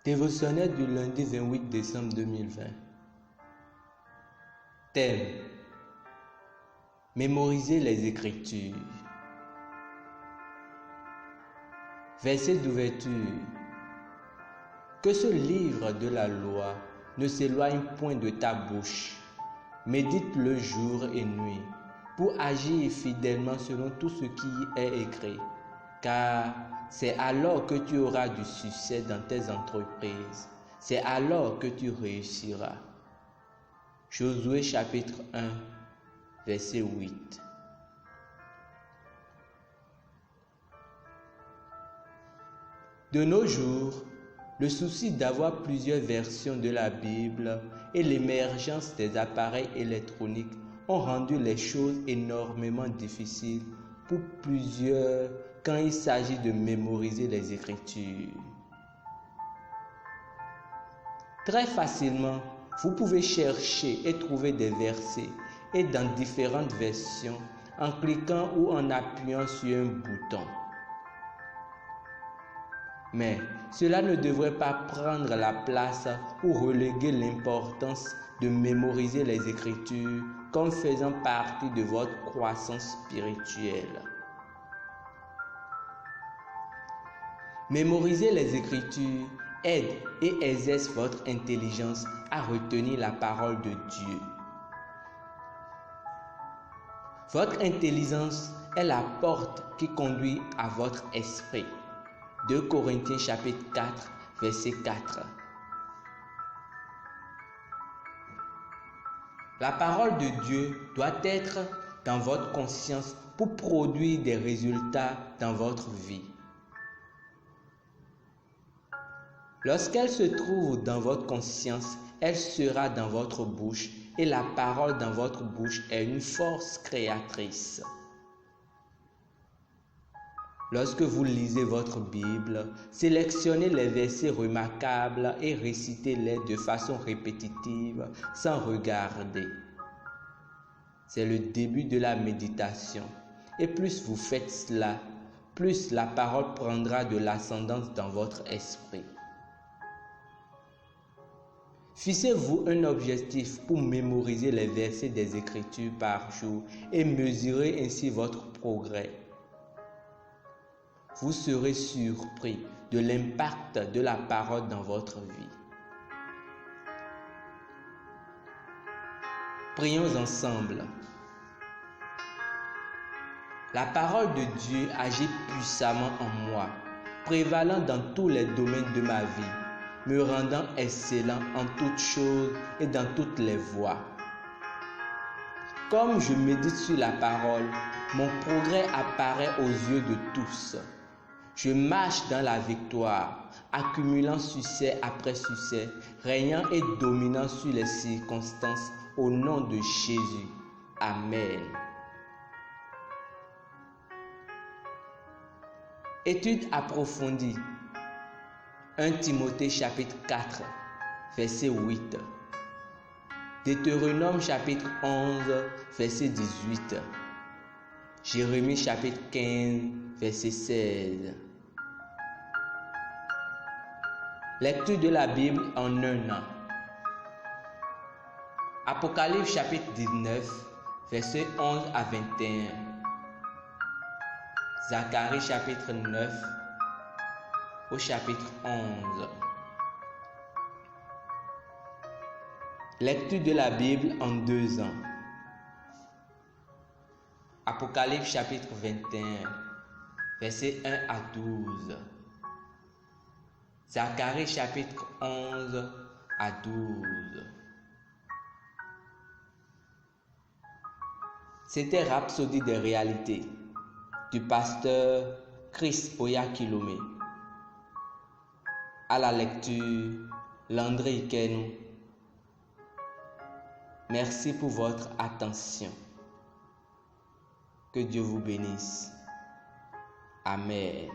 Dévotionnel du lundi 28 décembre 2020. Thème: mémoriser les Écritures. Verset d'ouverture. Que ce livre de la loi ne s'éloigne point de ta bouche. Médite-le jour et nuit, pour agir fidèlement selon tout ce qui y est écrit, car c'est alors que tu auras du succès dans tes entreprises. C'est alors que tu réussiras. Josué chapitre 1, verset 8. De nos jours, le souci d'avoir plusieurs versions de la Bible et l'émergence des appareils électroniques ont rendu les choses énormément difficiles pour plusieurs quand il s'agit de mémoriser les Écritures. Très facilement, vous pouvez chercher et trouver des versets et dans différentes versions en cliquant ou en appuyant sur un bouton. Mais cela ne devrait pas prendre la place ou reléguer l'importance de mémoriser les Écritures comme faisant partie de votre croissance spirituelle. Mémoriser les Écritures aide et exerce votre intelligence à retenir la parole de Dieu. Votre intelligence est la porte qui conduit à votre esprit. 2 Corinthiens chapitre 4, verset 4. La parole de Dieu doit être dans votre conscience pour produire des résultats dans votre vie. Lorsqu'elle se trouve dans votre conscience, elle sera dans votre bouche et la parole dans votre bouche est une force créatrice. Lorsque vous lisez votre Bible, sélectionnez les versets remarquables et récitez-les de façon répétitive sans regarder. C'est le début de la méditation. Et plus vous faites cela, plus la parole prendra de l'ascendance dans votre esprit. Fixez-vous un objectif pour mémoriser les versets des Écritures par jour et mesurez ainsi votre progrès. Vous serez surpris de l'impact de la parole dans votre vie. Prions ensemble. La parole de Dieu agit puissamment en moi, prévalant dans tous les domaines de ma vie, me rendant excellent en toutes choses et dans toutes les voies. Comme je médite sur la parole, mon progrès apparaît aux yeux de tous. Je marche dans la victoire, accumulant succès après succès, régnant et dominant sur les circonstances au nom de Jésus. Amen. Étude approfondie. 1 Timothée chapitre 4, verset 8. Deutéronome chapitre 11, verset 18. Jérémie chapitre 15, verset 16. Lecture de la Bible en un an. Apocalypse chapitre 19, verset 11 à 21. Zacharie chapitre 9 au chapitre 11. Lecture de la Bible en 2 ans. Apocalypse chapitre 21, verset 1 à 12. Zacharie chapitre 11 à 12. C'était Rhapsodie des réalités du pasteur Chris Oyakilome. À la lecture, Landry Ikenou. Merci pour votre attention. Que Dieu vous bénisse. Amen.